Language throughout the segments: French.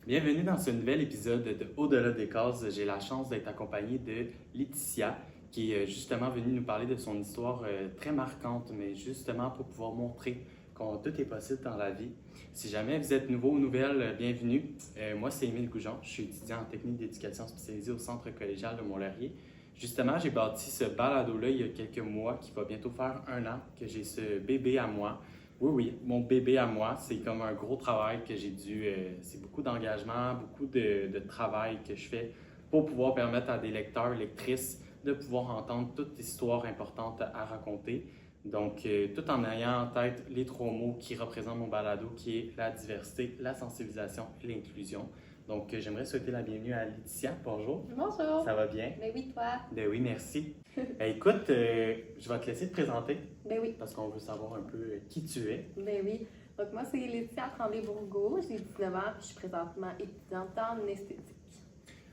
Bienvenue dans ce nouvel épisode de Au-delà des cases. J'ai la chance d'être accompagné de Laetitia qui est justement venue nous parler de son histoire très marquante, mais justement pour pouvoir montrer que tout est possible dans la vie. Si jamais vous êtes nouveau ou nouvelle, bienvenue. Moi, c'est Émile Goujon. Je suis étudiant en technique d'éducation spécialisée au Centre collégial de Mont-Laurier. Justement, j'ai bâti ce balado-là il y a quelques mois, qui va bientôt faire 1 an que j'ai ce bébé à moi. Oui, mon bébé à moi, c'est comme un gros travail que j'ai dû, c'est beaucoup d'engagement, beaucoup de travail que je fais pour pouvoir permettre à des lecteurs, lectrices de pouvoir entendre toute histoire importante à raconter. Donc, tout en ayant en tête les 3 mots qui représentent mon balado, qui est la diversité, la sensibilisation et l'inclusion. Donc, j'aimerais souhaiter la bienvenue à Laetitia. Bonjour. Bonjour. Ça va bien? Ben oui, toi. Ben oui, merci. Écoute, je vais te laisser te présenter Ben oui. parce qu'on veut savoir un peu qui tu es. Ben oui. Donc, moi, c'est Laetitia Tremblay-Bourgault. J'ai 19 ans puis je suis présentement étudiante en esthétique.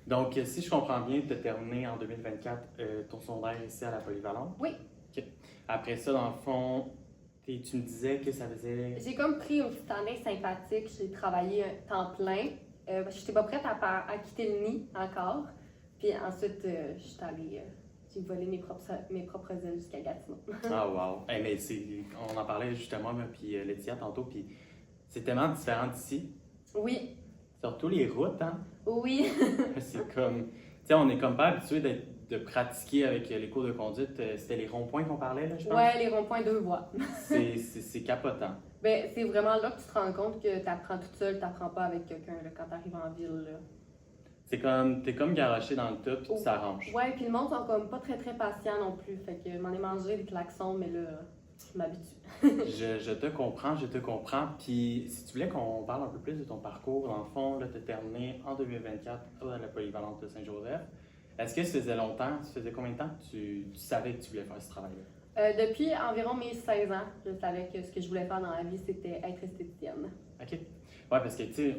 Donc, si je comprends bien, tu as terminé en 2024 ton secondaire ici à la Polyvalente. Oui. OK. Après ça, dans le fond, tu me disais que ça faisait... J'ai comme pris une petite année sympathique. J'ai travaillé un temps plein. Je n'étais pas prête à quitter le nid encore. Puis ensuite, je suis allée... j'ai volé mes propres ailes jusqu'à Gatineau. Ah, wow! Mais on en parlait justement, puis Laetitia, tantôt, puis c'est tellement différent d'ici. Oui. Surtout les routes, hein? Oui. C'est comme... Tu sais, on est comme pas habitué de pratiquer avec les cours de conduite. C'était les ronds-points qu'on parlait, là, je pense? Ouais, les ronds-points 2 voies. C'est capotant. Ben, c'est vraiment là que tu te rends compte que tu apprends toute seule, tu n'apprends pas avec quelqu'un quand tu arrives en ville. Là. C'est comme, t'es comme garoché dans le tas, puis tu s'arranges. Ouais, puis le monde sont comme pas très patients non plus. Fait que m'en ai mangé des klaxons, mais là, je m'habitue. je te comprends. Puis si tu voulais qu'on parle un peu plus de ton parcours, dans le fond, là, tu as terminé en 2024 à la Polyvalente de Saint-Joseph. Est-ce que ça faisait longtemps, ça faisait combien de temps que tu savais que tu voulais faire ce travail-là? Depuis environ mes 16 ans, je savais que ce que je voulais faire dans la vie, c'était être esthéticienne. OK. Ouais, parce que, tu sais,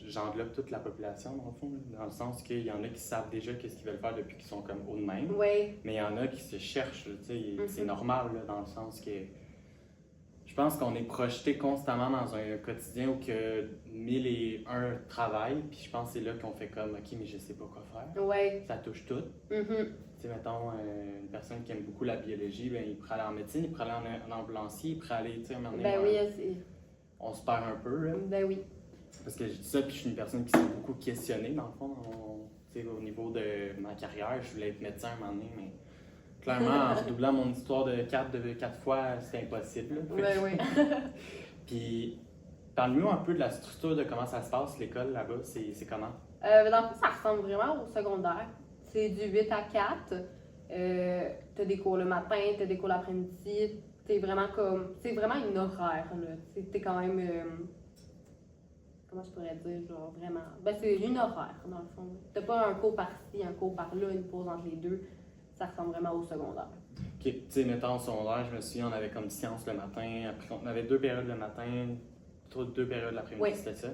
j'englobe toute la population, dans le fond, dans le sens qu'il y en a qui savent déjà qu'est-ce qu'ils veulent faire depuis qu'ils sont comme haut de même. Oui. Mais il y en a qui se cherchent, tu sais, c'est normal, là, dans le sens que je pense qu'on est projeté constamment dans un quotidien où que 1001 travaillent, puis je pense que c'est là qu'on fait comme, OK, mais je sais pas quoi faire. Oui. Ça touche tout. Tu sais, mettons, une personne qui aime beaucoup la biologie, ben, il pourrait aller en médecine, il pourrait aller en ambulancier, il pourrait aller, tu sais, on se perd un peu, là. Ben oui. Parce que je dis ça, puis je suis une personne qui s'est beaucoup questionnée, dans le fond, au niveau de ma carrière. Je voulais être médecin à un moment donné, mais clairement, en redoublant mon histoire de 4 fois, c'était impossible. Ben oui. Puis, parle-nous un peu de la structure de comment ça se passe, l'école là-bas. C'est comment? Dans le fond, ça ressemble vraiment au secondaire. C'est du 8 à 4. T'as des cours le matin, t'as des cours l'après-midi. C'est vraiment une horaire, là. T'es quand même... comment je pourrais dire, genre vraiment... Ben, c'est une horaire, dans le fond. T'as pas un cours par-ci, un cours par-là, une pause entre les deux. Ça ressemble vraiment au secondaire. OK. Tu sais, mettons, au secondaire, je me souviens, on avait comme sciences le matin. Après, on avait 2 périodes le matin, 2 périodes l'après-midi, Oui. c'était ça.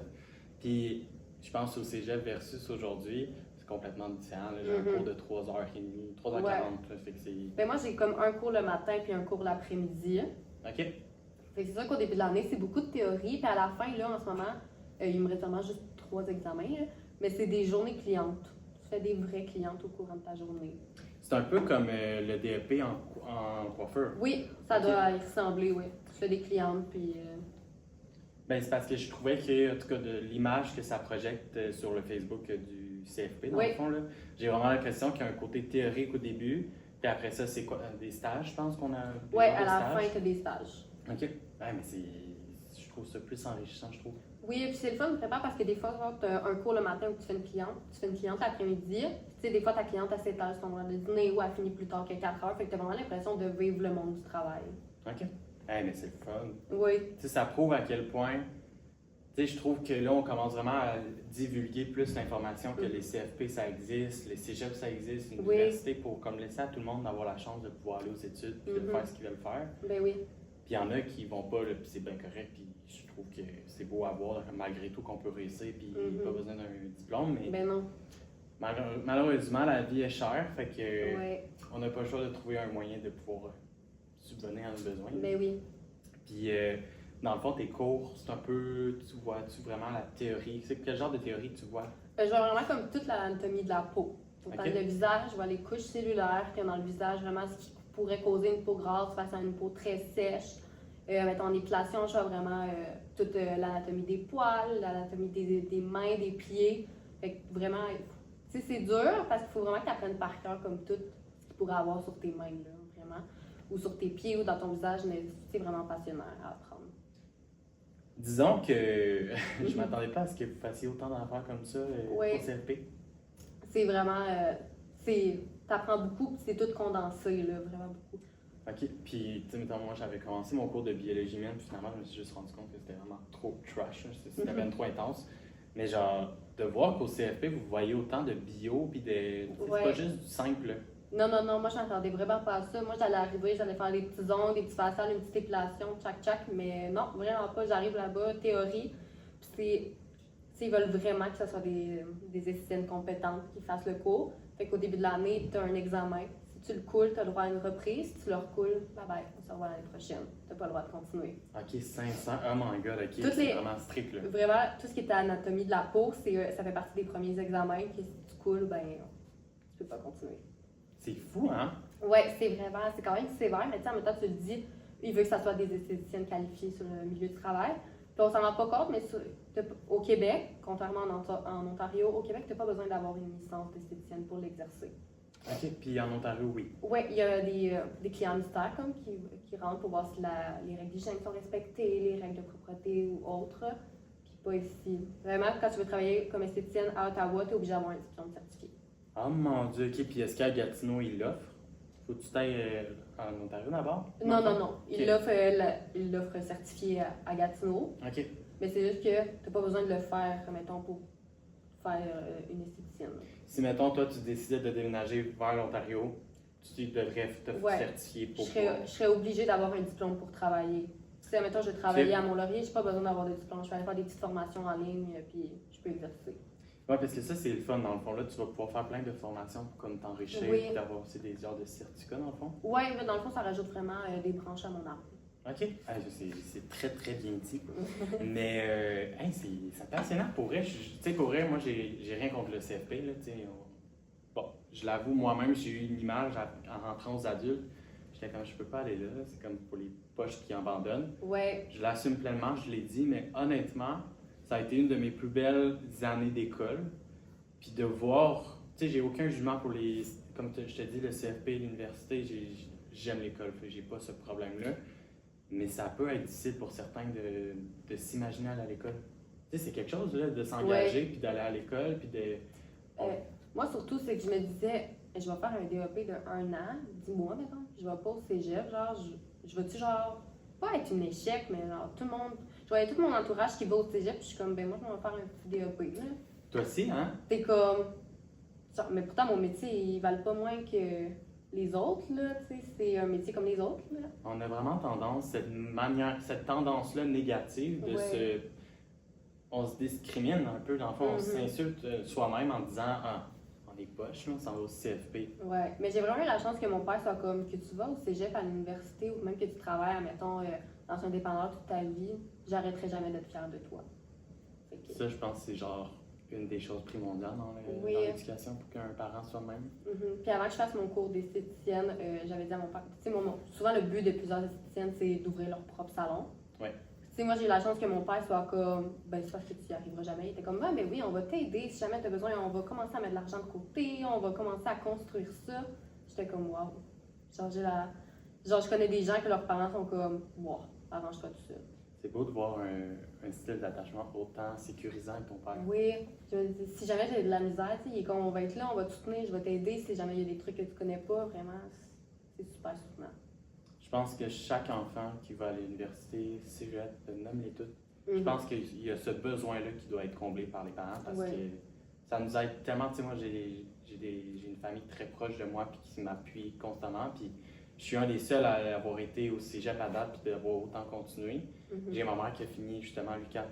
Puis, je pense au cégep versus aujourd'hui, c'est complètement différent. J'ai un cours de 3h30, 3h40. Ouais. Là, fait que c'est... Ben, moi, j'ai comme un cours le matin puis un cours l'après-midi. OK. Fait que c'est sûr qu'au début de l'année, c'est beaucoup de théorie. Puis à la fin, là, en ce moment, il me reste vraiment juste 3 examens. Là, mais c'est des journées clientes. Tu fais des vraies clientes au courant de ta journée. C'est un peu comme le DEP en coiffeur. Oui, ça doit y ressembler, oui. Tu fais des clientes, puis... Ben, c'est parce que je trouvais que, en tout cas, de l'image que ça projette sur le Facebook du CFP, dans le fond, là, j'ai vraiment l'impression qu'il y a un côté théorique au début, puis après ça, c'est quoi? Des stages, je pense qu'on a? Oui, à la fin, tu as des stages. OK. Ouais, mais je trouve ça plus enrichissant, je trouve. Oui, puis c'est le fun de préparer parce que des fois, tu as un cours le matin où tu fais une cliente l'après-midi. Tu sais, des fois, ta cliente à 7 heures, c'est ton heure de dîner ou elle finit plus tard que 4 heures. Fait que tu as vraiment l'impression de vivre le monde du travail. OK. Mais c'est le fun. Oui. Tu sais, ça prouve à quel point, tu sais, je trouve que là, on commence vraiment à divulguer plus l'information que les CFP, ça existe, les cégep, ça existe, une université pour comme laisser à tout le monde d'avoir la chance de pouvoir aller aux études et de faire ce qu'ils veulent faire. Ben oui. Puis il y en a qui vont pas, là, puis c'est bien correct, puis je trouve que c'est beau à voir, malgré tout, qu'on peut réussir, puis pas besoin d'un diplôme, mais ben non. Malheureusement, la vie est chère, fait que on n'a pas le choix de trouver un moyen de pouvoir subvenir à nos besoins. Ben oui. Puis dans le fond, tes cours, c'est un peu, tu vois-tu vraiment la théorie? C'est quel genre de théorie tu vois? Je vois vraiment comme toute l'anatomie de la peau. Autant Ok. le visage, je vois les couches cellulaires qu'il y a dans le visage, vraiment ce qui pourrait causer une peau grasse face à une peau très sèche. Mettons en épilation, je vois vraiment toute l'anatomie des poils, l'anatomie des mains, des pieds. Fait que vraiment, tu sais, c'est dur parce qu'il faut vraiment que tu apprennes par cœur comme tout ce qu'il pourrait avoir sur tes mains, là, vraiment. Ou sur tes pieds ou dans ton visage, mais c'est vraiment passionnant à apprendre. Disons que je m'attendais pas à ce que vous fassiez autant d'affaires comme ça Oui. au CFP. C'est vraiment, t'apprends beaucoup, puis c'est tout condensé, là, vraiment beaucoup. OK. Puis, tu sais, mettons, moi, j'avais commencé mon cours de biologie humaine, puis finalement, je me suis juste rendu compte que c'était vraiment trop trash, là. C'était bien trop intense. Mais genre, de voir qu'au CFP, vous voyez autant de bio, puis c'est pas juste du simple, là. Non, moi je m'attendais vraiment pas à ça. Moi j'allais arriver, j'allais faire des petits ongles, des petits faciales, une petite épilation, tchac, mais non, vraiment pas. J'arrive là-bas, théorie, puis ils veulent vraiment que ce soit des esthéticiennes compétentes qui fassent le cours. Fait qu'au début de l'année, tu as un examen. Si tu le coules, tu as le droit à une reprise. Si tu le recoules, bye bye, on se revoit l'année prochaine. Tu n'as pas le droit de continuer. OK, 500. Oh my god, OK, Toutes c'est les- vraiment strict, là. Vraiment, tout ce qui est anatomie de la peau, ça fait partie des premiers examens. Que si tu coules, ben, tu peux pas continuer. C'est fou, hein? Ouais, c'est quand même sévère, mais tu sais, en même temps, tu te dis, il veut que ça soit des esthéticiennes qualifiées sur le milieu du travail. Puis on s'en rend pas compte, mais au Québec, contrairement en Ontario, au Québec, tu n'as pas besoin d'avoir une licence d'esthéticienne pour l'exercer. OK, puis en Ontario, oui. Oui, il y a des clients mystères comme, qui rentrent pour voir si les règles d'hygiène sont respectées, les règles de propreté ou autres. Puis pas ici. Vraiment, quand tu veux travailler comme esthéticienne à Ottawa, tu es obligé d'avoir un diplôme certifié. Oh mon dieu, OK, puis est-ce qu'à Gatineau, ils l'offrent? Faut-tu t'ailles en Ontario d'abord? Non. Ok. Il l'offre certifié à Gatineau. OK. Mais c'est juste que tu n'as pas besoin de le faire, mettons, pour faire une esthéticienne. Si, mettons, toi, tu décidais de déménager vers l'Ontario, tu devrais te certifier Je pour serais obligée d'avoir un diplôme pour travailler. Si, mettons, je travaillais à Mont-Laurier, je n'ai pas besoin d'avoir de diplôme. Je vais aller faire des petites formations en ligne, puis je peux exercer. Oui, parce que ça, c'est le fun, dans le fond. Là, tu vas pouvoir faire plein de formations pour comme t'enrichir Oui. et d'avoir aussi des heures de certificat, dans le fond. Oui, mais dans le fond, ça rajoute vraiment des branches à mon arbre. OK. Ah, c'est très, très bien dit. Mais, hey, c'est passionnant pour vrai. Tu sais, pour vrai, moi, j'ai rien contre le CFP, là, tu sais. Bon, je l'avoue, moi-même, j'ai eu une image en rentrant aux adultes. J'étais comme, je peux pas aller là. C'est comme pour les poches qui abandonnent. Ouais. Je l'assume pleinement, je l'ai dit, mais honnêtement, ça a été une de mes plus belles années d'école. Puis de voir, tu sais, j'ai aucun jugement pour les, comme je te dis, le CFP, l'université, j'aime l'école, j'ai pas ce problème-là. Mais ça peut être difficile pour certains de s'imaginer aller à l'école. Tu sais, c'est quelque chose là, de s'engager, puis d'aller à l'école, puis de... Moi, surtout, c'est que je me disais, je vais faire un DEP de 1 an, 10 mois, mettons. Je vais pas au cégep, genre, je vais-tu, genre, pas être une échec, mais genre, tout le monde. Je voyais tout mon entourage qui va au cégep, puis je suis comme, ben moi, je vais faire un petit DEP, là. Toi aussi, hein? T'es comme. Genre, mais pourtant, mon métier, il valent pas moins que les autres, là, tu sais. C'est un métier comme les autres, là. On a vraiment tendance, cette tendance-là négative de Ouais. on se discrimine un peu, dans le fond, on Mhm. s'insulte soi-même en disant, ah, on est poche, là, on s'en va au CFP. Ouais. Mais j'ai vraiment eu la chance que mon père soit comme, que tu vas au cégep à l'université ou même que tu travailles, mettons, dans un dépanneur toute ta vie, j'arrêterai jamais d'être fière de toi. Fait que- Ça, je pense que c'est genre une des choses primordiales dans Oui. l'éducation pour qu'un parent soit même. Puis avant que je fasse mon cours d'esthéticienne, j'avais dit à mon père, tu sais, souvent le but de plusieurs esthéticiennes, c'est d'ouvrir leur propre salon. Ouais. Tu sais, moi j'ai eu la chance que mon père soit comme, ben c'est parce que tu y arriveras jamais. Il était comme, ouais, mais oui, on va t'aider. Si jamais tu as besoin, on va commencer à mettre de l'argent de côté, on va commencer à construire ça. J'étais comme, waouh. Genre, je connais des gens que leurs parents sont comme, wow, arrange-toi tout seul. C'est beau de voir un style d'attachement autant sécurisant avec ton père. Oui, je me dis, si jamais j'ai de la misère, tu sais, il est comme, on va être là, on va te soutenir, je vais t'aider. Si jamais il y a des trucs que tu connais pas, vraiment, c'est super soutenant. Je pense que chaque enfant qui va à l'université, cégep, nomme-les toutes. Je Mhm. pense qu'il y a ce besoin-là qui doit être comblé par les parents parce Ouais. que ça nous aide tellement. Tu sais, moi, j'ai une famille très proche de moi puis qui m'appuie constamment. Puis je suis un des seuls à avoir été au cégep à date puis d'avoir autant continué. Mhm. J'ai ma mère qui a fini justement l'UQAT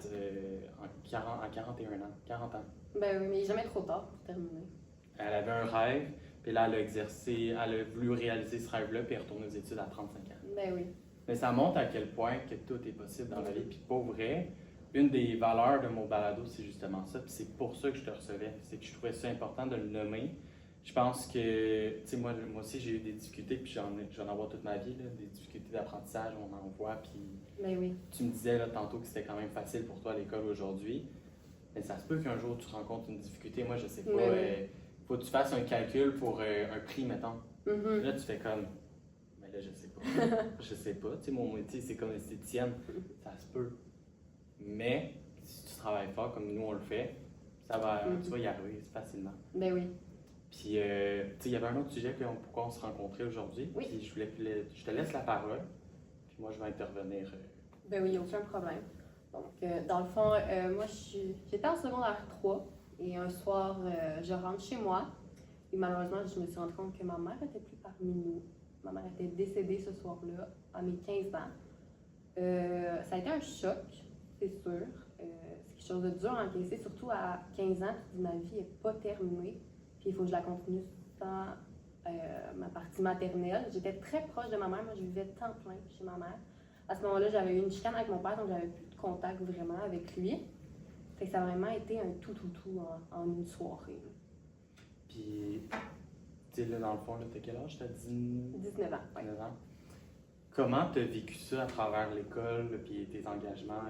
en 41 ans, 40 ans. Ben oui, mais il n'est jamais trop tard pour terminer. Elle avait un rêve, puis là, elle a exercé, elle a voulu réaliser ce rêve-là, puis elle est retournée aux études à 35 ans. Ben oui. Mais ça montre à quel point que tout est possible dans la vie. Puis pour vrai, une des valeurs de mon balado, c'est justement ça. Puis c'est pour ça que je te recevais. C'est que je trouvais ça important de le nommer. Je pense que, tu sais, moi aussi, j'ai eu des difficultés, puis j'en ai avoir toute ma vie, là, des difficultés d'apprentissage, on en voit. Puis Ben oui. tu me disais là, tantôt que c'était quand même facile pour toi à l'école aujourd'hui. Mais ça se peut qu'un jour tu rencontres une difficulté. Moi, je sais pas. Oui. Faut que tu fasses un calcul pour un prix, mettons. Mhm. Là, tu fais comme. Mais là, je sais pas. Je sais pas. Tu sais, mon métier, c'est comme esthéticienne. Ça se peut. Mais si tu travailles fort comme nous, on le fait, ça va, tu vas y arriver facilement. Ben oui. Puis, tu sais, il y avait un autre sujet pourquoi on se rencontrait aujourd'hui. Oui. Puis, je te laisse la parole. Puis, moi, je vais intervenir. Ben oui, aucun problème. Donc, dans le fond, moi, j'étais en secondaire 3 et un soir, je rentre chez moi et malheureusement, je me suis rendu compte que ma mère n'était plus parmi nous. Ma mère était décédée ce soir-là, à mes 15 ans. Ça a été un choc, c'est sûr. C'est quelque chose de dur à encaisser, surtout à 15 ans, tu te dis ma vie n'est pas terminée, puis il faut que je la continue sans ma partie maternelle. J'étais très proche de ma mère, moi je vivais temps plein chez ma mère. À ce moment-là, j'avais eu une chicane avec mon père, donc j'avais plus de contact vraiment avec lui. Fait que ça a vraiment été un tout en une soirée. Puis, tu sais, là, dans le fond, t'as quel âge? T'as 19 ans. 19 ans. Comment t'as vécu ça à travers l'école, puis tes engagements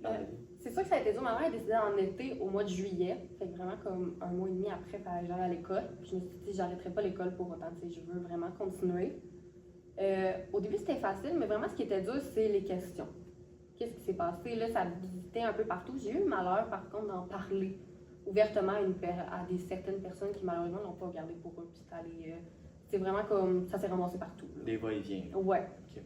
dans la vie? C'est sûr que ça a été dur. Ma mère a décidé en été, au mois de juillet. Fait que vraiment, comme un mois et demi après, il fallait que j'aille à l'école. Puis je me suis dit, j'arrêterai pas l'école pour autant. Tu sais, je veux vraiment continuer. Au début, c'était facile, mais vraiment, ce qui était dur, c'est les questions. Qu'est-ce qui s'est passé? Là, ça visitait un peu partout. J'ai eu le malheur, par contre, d'en parler ouvertement à certaines personnes qui, malheureusement, n'ont pas gardé pour eux. Puis c'est vraiment comme, ça s'est ramassé partout. Là. Des va-et-vient. Ouais. Ok. Tu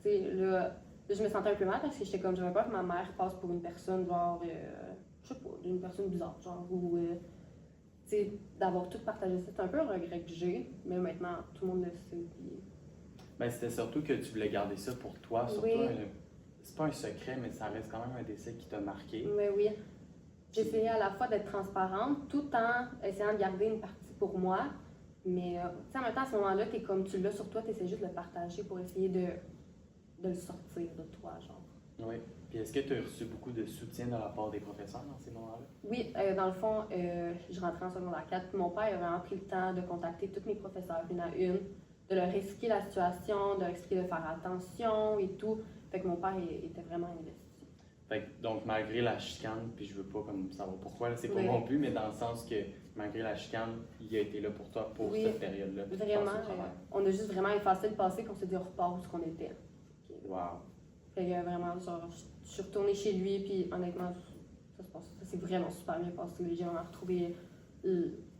sais, là, je me sentais un peu mal parce que j'étais comme, j'avais peur que ma mère passe pour une personne, genre, je sais pas, une personne bizarre, genre, ou, tu sais, d'avoir tout partagé ça. C'est un peu un regret que j'ai, mais maintenant, tout le monde le sait. Puis... Ben, c'était surtout que tu voulais garder ça pour toi. Surtout, Oui. C'est pas un secret, mais ça reste quand même un décès qui t'a marqué. Mais oui. J'essayais à la fois d'être transparente tout en essayant de garder une partie pour moi. Mais, tu sais, en même temps, à ce moment-là, t'es comme tu l'as sur toi, t'essaies juste de le partager pour essayer de le sortir de toi, genre. Oui. Puis est-ce que tu as reçu beaucoup de soutien de la part des professeurs dans ces moments-là? Oui, dans le fond, je rentrais en secondaire 4, puis mon père a vraiment pris le temps de contacter tous mes professeurs, une à une, de leur expliquer la situation, de leur expliquer de faire attention et tout. Fait que mon père était vraiment investi. Fait que, donc, malgré la chicane, puis je veux pas comme savoir pourquoi, là, c'est pas Oui. mon but, mais dans le sens que malgré la chicane, il a été là pour toi pour Oui. cette période-là. puis tu Vraiment, passes au travers. on a juste vraiment effacé le passé, qu'on s'est dit on repart où ce qu'on était. Wow. Fait que vraiment, genre, je suis retournée chez lui, puis honnêtement, ça s'est vraiment super bien passé. J'ai vraiment retrouvé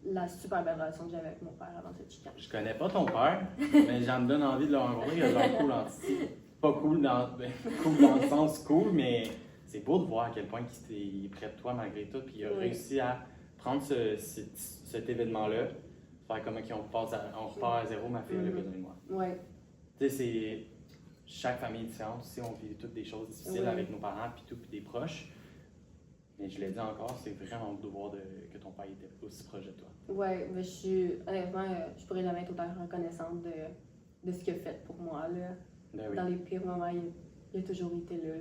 la super belle relation que j'avais avec mon père avant cette chicane. Je connais pas ton père, mais j'en me donne envie de le rencontrer. Il a l'air cool en pas cool cool dans le sens cool, mais c'est beau de voir à quel point il est près de toi malgré tout. Puis il a réussi à prendre cet événement-là, faire comment on repart à zéro, ma fille elle a besoin de moi. Ouais. Tu sais, c'est chaque famille est différente. Aussi, on vit toutes des choses difficiles avec nos parents, puis des proches. Mais je l'ai dit encore, c'est vraiment beau de voir que ton père était aussi proche de toi. Ouais, mais honnêtement, je pourrais jamais être autant reconnaissante de ce qu'il a fait pour moi, là. Ben oui. Dans les pires moments, il a toujours été là.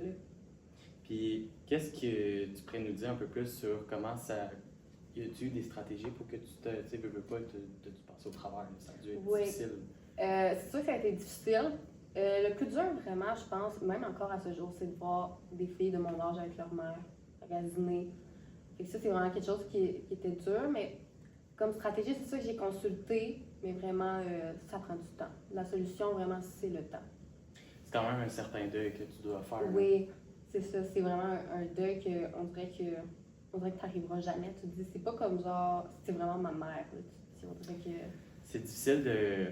Puis, qu'est-ce que tu pourrais nous dire un peu plus sur comment ça. Y a-tu eu des stratégies pour que tu veux pas te passer au travers? Ça a dû être difficile. C'est sûr que ça a été difficile. Le plus dur, vraiment, je pense, même encore à ce jour, c'est de voir des filles de mon âge avec leur mère magasiner. Et ça, c'est vraiment quelque chose qui était dur, mais comme stratégie, c'est ça que j'ai consulté, mais vraiment, ça prend du temps. La solution, vraiment, c'est le temps. C'est quand même un certain deuil que tu dois faire. Oui, c'est ça. C'est vraiment un deuil qu'on dirait que tu n'arriveras jamais. Tu te dis, c'est pas comme genre, c'est vraiment ma mère. Là. On dirait que... C'est difficile de.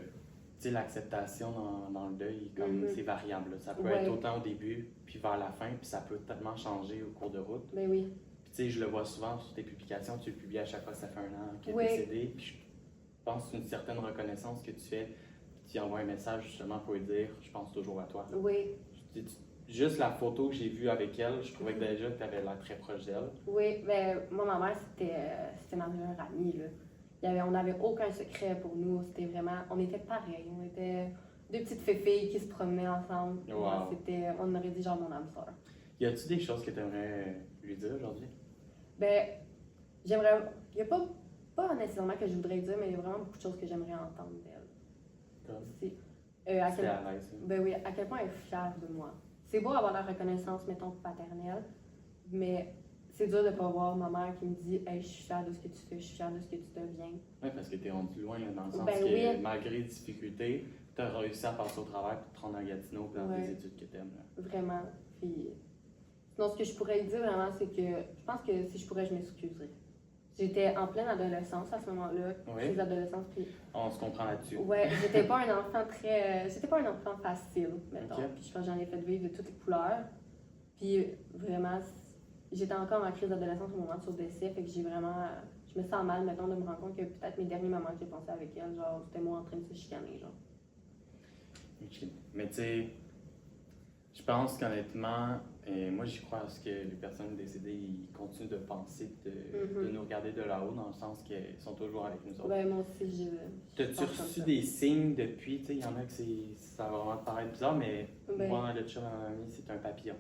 Tu sais, l'acceptation dans le deuil, comme c'est variable. Là. Ça peut être autant au début, puis vers la fin, puis ça peut tellement changer au cours de route. Ben oui. Puis tu sais, je le vois souvent sur tes publications, tu le publies à chaque fois que ça fait 1 an qu'il est décédé. Puis je pense que c'est une certaine reconnaissance que tu fais. Tu envoies un message justement pour lui dire « je pense toujours à toi ». Oui. Juste la photo que j'ai vue avec elle, je trouvais que déjà tu avais l'air très proche d'elle. Oui, ben moi, ma mère, c'était ma meilleure amie, là. On n'avait aucun secret pour nous, c'était vraiment... On était pareils, on était deux petites filles qui se promenaient ensemble. Wow. On aurait dit genre mon âme sœur. Y a-tu des choses que tu aimerais lui dire aujourd'hui? Ben, j'aimerais. Il n'y a pas nécessairement que je voudrais dire, mais il y a vraiment beaucoup de choses que j'aimerais entendre d'elle. Comme? C'est, à C'était quel, à l'aise. Hein? ben oui, à quel point elle est fière de moi. C'est beau avoir la reconnaissance, mettons, paternelle, mais c'est dur de ne pas voir ma mère qui me dit Hey, je suis fière de ce que tu fais, je suis fière de ce que tu deviens. Oui, parce que tu es rendu loin là, dans le sens Ben que oui. malgré les difficultés, tu as réussi à passer au travers et te rendre à Gatineau et dans Ouais. tes études que tu aimes. Vraiment. Puis, sinon, ce que je pourrais dire vraiment, c'est que je pense que si je pourrais, je m'excuserais. J'étais en pleine adolescence à ce moment-là, Oui. crise d'adolescence, puis On se comprend là-dessus. ouais, j'étais pas un enfant j'étais pas un enfant facile, mettons. Ok. Puis je pense que j'en ai fait vivre de toutes les couleurs. Puis vraiment, j'étais encore en crise d'adolescence au moment de son décès, fait que je me sens mal, mettons, de me rendre compte que peut-être mes derniers moments que j'ai passés avec elle, genre, c'était moi en train de se chicaner, genre. Ok. Mais tu sais, je pense qu'honnêtement, moi j'y crois à ce que les personnes décédées, ils continuent de penser, de nous regarder de là-haut, dans le sens qu'ils sont toujours avec nous autres. Ben, moi aussi, T'as-tu pense comme reçu ça. des signes depuis? Tu sais, il y en a que ça va vraiment te paraître bizarre, mais Ben- moi, le chum à ma mamie, c'est un papillon.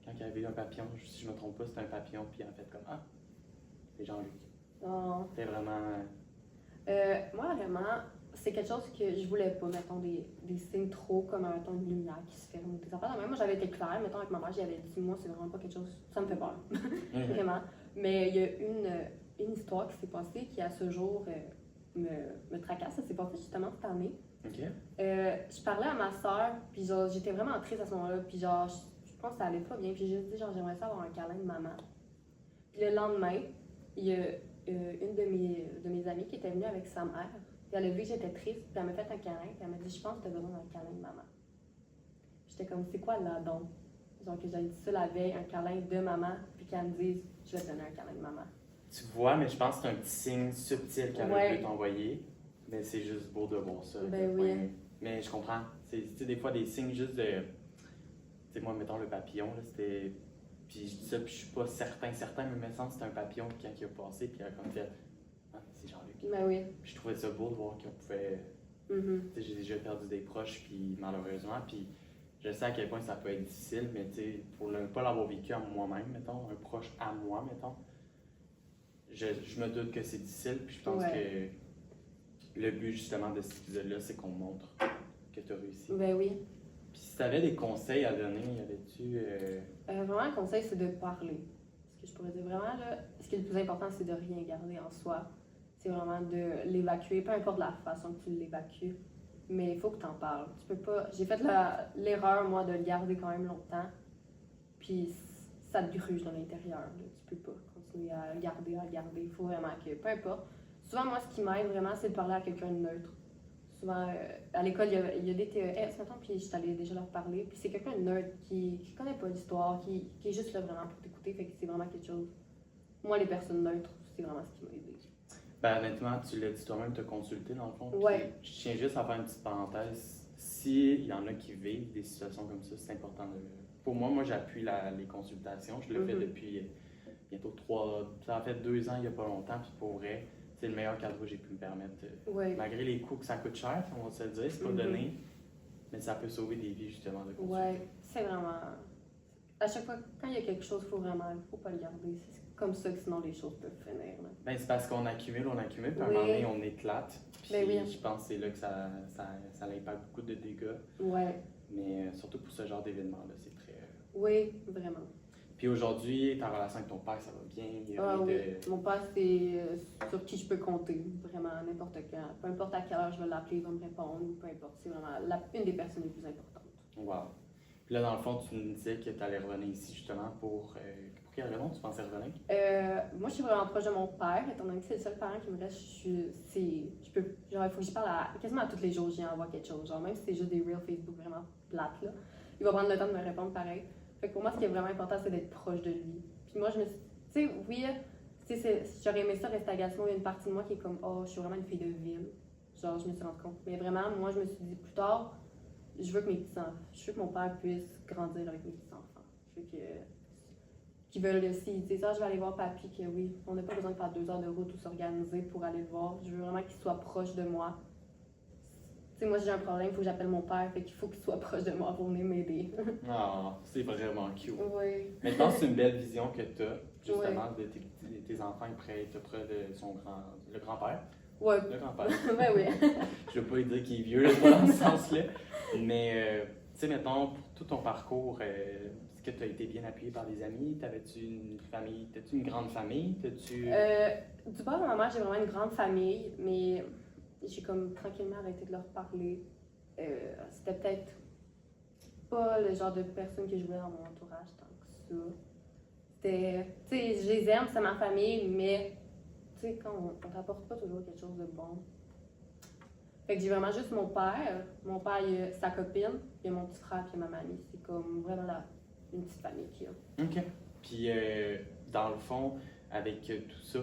Quand il y avait eu un papillon, si je me trompe pas, c'était un papillon, puis en fait comme ah, c'est Jean-Luc. Non. C'était vraiment. Moi, vraiment, c'est quelque chose que je voulais pas, mettons, des signes trop comme un ton de lumière qui se ferme ou des affaires de même. Moi, j'avais été claire, mettons, avec ma mère, j'y avais dit, moi, c'est vraiment pas quelque chose, ça me fait peur, vraiment. Mais il y a une histoire qui s'est passée qui, à ce jour, me tracasse. Ça s'est passé justement cette année. Ok. Je parlais à ma soeur, puis genre, j'étais vraiment triste à ce moment-là, puis genre, je pense que ça allait pas bien, puis j'ai juste dit, genre, j'aimerais ça avoir un câlin de maman. Puis le lendemain, il y a une de mes amies qui était venue avec sa mère, puis elle a vu que j'étais triste, puis elle m'a fait un câlin, puis elle m'a dit, je pense que tu as besoin d'un câlin de maman. J'étais comme, c'est quoi là donc? Genre que j'avais dit ça la veille, un câlin de maman, puis qu'elle me dise, je vais te donner un câlin de maman. Tu vois, mais je pense que c'est un petit signe subtil qu'elle a Ouais. voulu t'envoyer. Mais c'est juste beau de voir ça. Ben le oui. point. Mais je comprends. C'est tu sais, des fois des signes juste de. Tu sais, moi, mettons le papillon, là, c'était. Puis je dis ça, puis je suis pas certain, mais il me semble que c'était un papillon quand il a passé, puis il a comme fait. Ah, c'est Jean-Luc. Ben oui. Puis je trouvais ça beau de voir qu'on pouvait. Mhm. Tu sais, j'ai déjà perdu des proches, puis malheureusement, puis je sais à quel point ça peut être difficile, mais tu sais, pour ne pas l'avoir vécu à moi-même, mettons, un proche à moi, mettons, je me doute que c'est difficile, puis je pense Ouais. que le but justement de cet épisode-là, c'est qu'on montre que tu as réussi. Ben oui. Puis si tu avais des conseils à donner, y avait-tu. Vraiment, le conseil, c'est de parler. Ce que je pourrais dire vraiment, là, ce qui est le plus important, c'est de rien garder en soi. C'est vraiment de l'évacuer, peu importe la façon que tu l'évacues. Mais il faut que tu en parles. Tu peux pas. J'ai fait l'erreur, moi, de le garder quand même longtemps. Puis ça te gruge dans l'intérieur. Là. Tu peux pas continuer à le garder, Il faut vraiment que. Peu importe. Souvent, moi, ce qui m'aide vraiment, c'est de parler à quelqu'un de neutre. Souvent, à l'école, il y a des TES, mettons, puis je t'allais déjà leur parler. Puis c'est quelqu'un de neutre qui connaît pas l'histoire, qui est juste là vraiment pour t'écouter. Fait que c'est vraiment quelque chose. Moi, les personnes neutres, c'est vraiment ce qui m'a aidé. Ben honnêtement, tu l'as dit toi-même, te consulter dans le fond. Ouais. Puis, je tiens juste à faire une petite parenthèse. S'il y en a qui vivent des situations comme ça, c'est important de. Pour moi, j'appuie les consultations. Je le fais depuis bientôt 3. Ça a fait 2 ans il n'y a pas longtemps, puis pour vrai, c'est le meilleur cadeau que j'ai pu me permettre. Ouais. Malgré les coûts que ça coûte cher, on va se le dire, c'est pas donné, mais ça peut sauver des vies justement de consulter. Ouais, c'est vraiment. À chaque fois, quand il y a quelque chose, faut pas le garder. C'est comme ça que sinon les choses peuvent finir. Là. Ben, c'est parce qu'on accumule, puis à un Oui. moment donné, on éclate. Puis Ben oui. je pense que c'est là que ça impacte beaucoup de dégâts. Ouais, Mais surtout pour ce genre d'événement-là, c'est très. oui, vraiment. Puis aujourd'hui, ta relation avec ton père, ça va bien? Il y a Ah rien oui, de. mon père, c'est sur qui je peux compter, vraiment, n'importe quand. Peu importe à quelle heure je vais l'appeler, il va me répondre, peu importe. C'est vraiment une des personnes les plus importantes. Wow. Puis là, dans le fond, tu nous disais que tu allais revenir ici justement pour quelle raison tu pensais revenir? Moi, je suis vraiment proche de mon père, étant donné que c'est le seul parent qui me reste. Il faut que je parle quasiment à tous les jours, j'y envoie quelque chose. Genre, même si c'est juste des reels Facebook vraiment plates, là, il va prendre le temps de me répondre pareil. Fait que pour moi, ce qui est vraiment important, c'est d'être proche de lui. Puis moi, je me suis. Tu sais, oui, j'aurais aimé ça rester à Gatineau. Il y a une partie de moi qui est comme, oh, je suis vraiment une fille de ville. Genre, je me suis rendu compte. Mais vraiment, moi, je me suis dit plus tard, je veux que mon père puisse grandir avec mes petits-enfants. Je veux qu'ils veulent, s'ils disent, je vais aller voir papy, que oui, on n'a pas besoin de faire 2 heures de route ou s'organiser pour aller le voir. Je veux vraiment qu'il soit proche de moi. sais, moi, si j'ai un problème, il faut que j'appelle mon père, fait qu'il faut qu'il soit proche de moi pour venir m'aider. Ah, c'est vraiment cute. Oui. Mais je pense que c'est une belle vision que tu as, justement, de tes enfants près de le grand-père. Ouais. Le grand-père. Ben oui. Je veux pas lui dire qu'il est vieux, là, pas dans ce sens-là. Mais, tu sais, mettons, pour tout ton parcours, est-ce que tu as été bien appuyé par des amis? T'avais-tu une famille? T'as-tu une grande famille? Du bord de ma mère, j'ai vraiment une grande famille, mais j'ai comme tranquillement arrêté de leur parler. C'était peut-être pas le genre de personne que je voulais dans mon entourage tant que ça. C'était, tu sais, je les aime, c'est ma famille, mais tu sais, quand on t'apporte pas toujours quelque chose de bon. Fait que j'ai vraiment juste mon père. Mon père, il a sa copine, il y a mon petit frère, puis ma mamie. C'est comme vraiment une petite famille qu'il y a. OK. Puis, dans le fond, avec tout ça,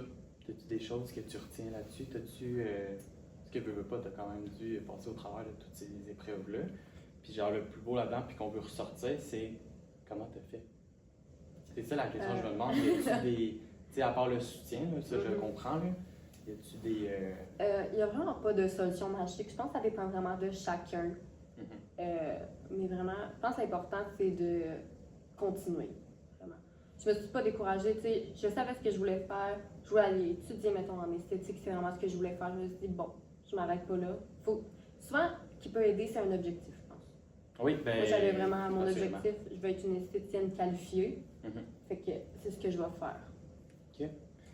as-tu des choses que tu retiens là-dessus? T'as-tu, ce que veux pas, t'as quand même dû passer au travers de toutes ces épreuves-là. Puis genre, le plus beau là-dedans, puis qu'on veut ressortir, c'est comment t'as fait? C'est ça la question que je me demande. Y a-tu des... Tu sais, à part le soutien, là, ça je le comprends, là. Y a-tu des... Il n'y a vraiment pas de solution magique. Je pense que ça dépend vraiment de chacun. Mais vraiment, je pense que l'important, c'est de continuer. Vraiment. Je me suis pas découragée. Tu sais, je savais ce que je voulais faire. Je voulais aller étudier, mettons, en esthétique. C'est vraiment ce que je voulais faire. Je me suis dit, bon, je m'arrête pas là. Souvent, ce qui peut aider, c'est un objectif, je pense. Oui, ben... Moi, j'avais vraiment mon absolument. objectif. Je veux être une esthéticienne qualifiée. Fait que c'est ce que je vais faire. OK.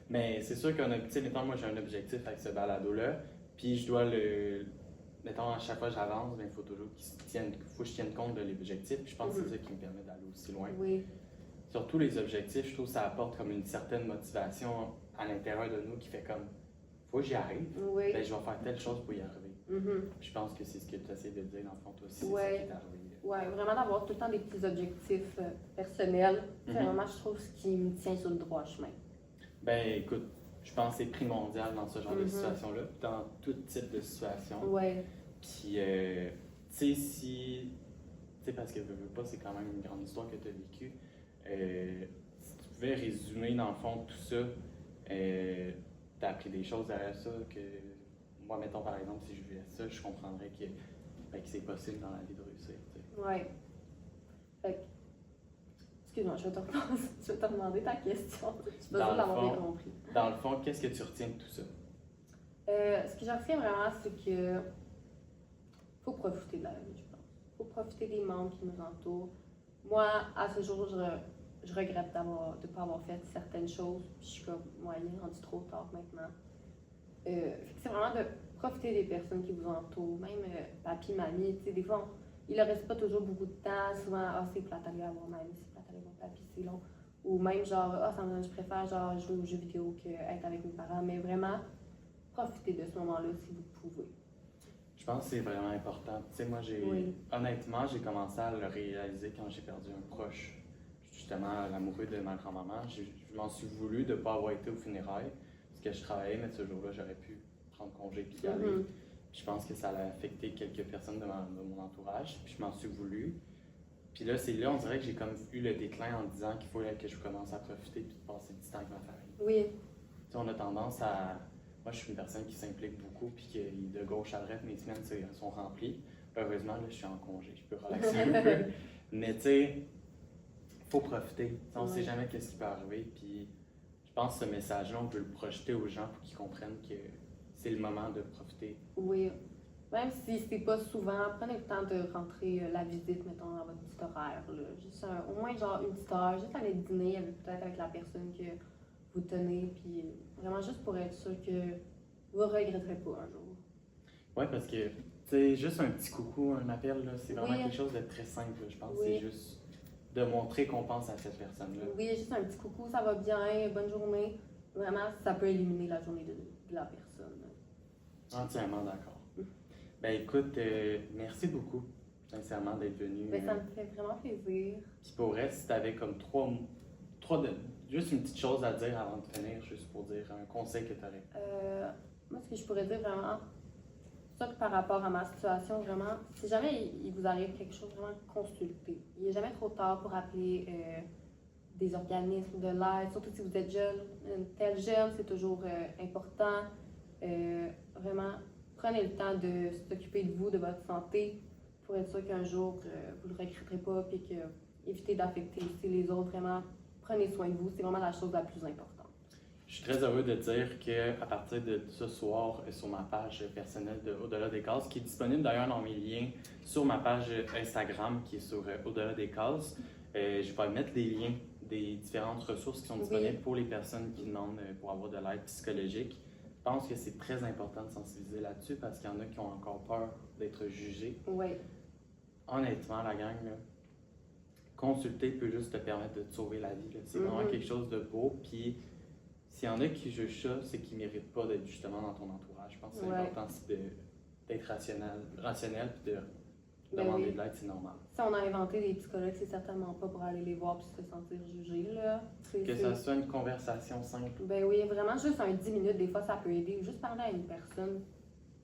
Mais c'est sûr qu'on a, tu sais, mettons, moi j'ai un objectif avec ce balado-là, puis je dois mettons, à chaque fois que j'avance, il faut toujours faut que je tienne compte de l'objectif, puis je pense que c'est ça qui me permet d'aller aussi loin. Oui. Surtout les objectifs, je trouve que ça apporte comme une certaine motivation à l'intérieur de nous qui fait comme, faut que j'y arrive, Oui. ben je vais faire telle chose pour y arriver. Puis je pense que c'est ce que tu essaies de dire dans le fond, toi aussi, c'est ça qui est arrivé. Oui, vraiment d'avoir tout le temps des petits objectifs personnels. C'est vraiment, je trouve, ce qui me tient sur le droit chemin. Ben, écoute, je pense que c'est primordial dans ce genre de situation-là, dans tout type de situation. Oui. Puis, tu sais, tu sais, parce que veux pas, c'est quand même une grande histoire que tu as vécue. Si tu pouvais résumer, dans le fond, tout ça, tu as appris des choses derrière ça que, moi, mettons, par exemple, si je vivais ça, je comprendrais que c'est possible dans la vie de réussir. Oui. Excuse-moi, je vais te demander ta question. Je suis pas sûre d'avoir bien compris. Dans le fond, qu'est-ce que tu retiens de tout ça? Ce que j'en retiens vraiment, c'est que faut profiter de la vie, je pense. Faut profiter des membres qui nous entourent. Moi, à ce jour, je regrette de ne pas avoir fait certaines choses. Puis je suis comme, il est rendu trop tard maintenant. C'est vraiment de profiter des personnes qui vous entourent, même papy, mamie. Tu sais, des fois, il ne reste pas toujours beaucoup de temps. Souvent, c'est plate aller voir mamie, c'est plate aller voir papy, c'est long. Ou même genre, je préfère genre jouer aux jeux vidéo qu'être avec mes parents. Mais vraiment, profitez de ce moment-là si vous pouvez. Je pense que c'est vraiment important. Tu sais, moi, honnêtement, j'ai commencé à le réaliser quand j'ai perdu un proche. Justement, l'amoureux de ma grand-maman. Je m'en suis voulu de ne pas avoir été aux funérailles. Parce que je travaillais, mais ce jour-là, j'aurais pu prendre congé puis y aller. Puis je pense que ça a affecté quelques personnes de mon entourage. Puis je m'en suis voulu. Puis là, c'est là, on dirait que j'ai comme eu le déclin en disant qu'il faut que je commence à profiter puis de passer du temps avec ma famille. Oui. Tu sais, on a tendance à... Moi, je suis une personne qui s'implique beaucoup, puis que de gauche à droite, mes semaines sont remplies. Heureusement, là, je suis en congé, je peux relaxer un peu. Mais tu sais, il faut profiter. On ne sait jamais qu'est-ce qui peut arriver. Puis je pense que ce message-là, on peut le projeter aux gens pour qu'ils comprennent que c'est le moment de profiter. Oui. Même si c'est pas souvent, prenez le temps de rentrer la visite, mettons, dans votre petit horaire. Là. Juste au moins genre une petite heure, juste aller dîner peut-être avec la personne que vous tenez, puis vraiment juste pour être sûr que vous ne regretterez pas un jour. Oui, parce que, tu sais, juste un petit coucou, un appel, là, c'est vraiment quelque chose de très simple, je pense. C'est juste de montrer qu'on pense à cette personne-là. Oui, juste un petit coucou, ça va bien, bonne journée. Vraiment, ça peut éliminer la journée de la personne. Entièrement d'accord. Ben écoute, merci beaucoup, sincèrement, d'être venu. Ben, ça me fait vraiment plaisir. Puis pour elle, si tu avais comme juste une petite chose à dire avant de finir, juste pour dire un conseil que tu aurais. Moi, ce que je pourrais dire vraiment, ça que par rapport à ma situation, vraiment, si jamais il vous arrive quelque chose, vraiment consultez. Il n'est jamais trop tard pour appeler des organismes de l'aide, surtout si vous êtes jeune. Tel jeune, c'est toujours important. Vraiment, prenez le temps de s'occuper de vous, de votre santé, pour être sûr qu'un jour, vous ne le regretterez pas, puis que évitez d'affecter aussi les autres. Vraiment, prenez soin de vous, c'est vraiment la chose la plus importante. Je suis très heureux de dire qu'à partir de ce soir, sur ma page personnelle de Au-delà des cases, qui est disponible d'ailleurs dans mes liens sur ma page Instagram, qui est sur Au-delà des cases, je vais mettre les liens des différentes ressources qui sont disponibles pour les personnes qui demandent pour avoir de l'aide psychologique. Je pense que c'est très important de sensibiliser là-dessus parce qu'il y en a qui ont encore peur d'être jugés. Oui. Honnêtement, la gang, là, consulter peut juste te permettre de te sauver la vie. C'est vraiment quelque chose de beau. Puis, s'il y en a qui jugent ça, c'est qu'ils ne méritent pas d'être justement dans ton entourage. Je pense que c'est important d'être rationnel puis de demander de l'aide, c'est normal. Si on a inventé des psychologues, c'est certainement pas pour aller les voir puis se sentir jugé, là. Que ça soit une conversation simple. Ben oui, vraiment, juste un 10 minutes, des fois, ça peut aider. Ou juste parler à une personne.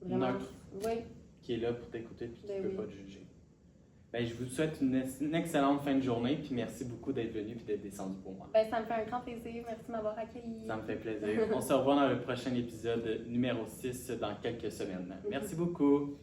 Vraiment. Oui. Qui est là pour t'écouter puis qui ne peut oui. pas te juger. Ben, je vous souhaite une excellente fin de journée puis merci beaucoup d'être venu puis d'être descendu pour moi. Ben, ça me fait un grand plaisir. Merci de m'avoir accueilli. Ça me fait plaisir. On se revoit dans le prochain épisode numéro 6 dans quelques semaines. Merci beaucoup.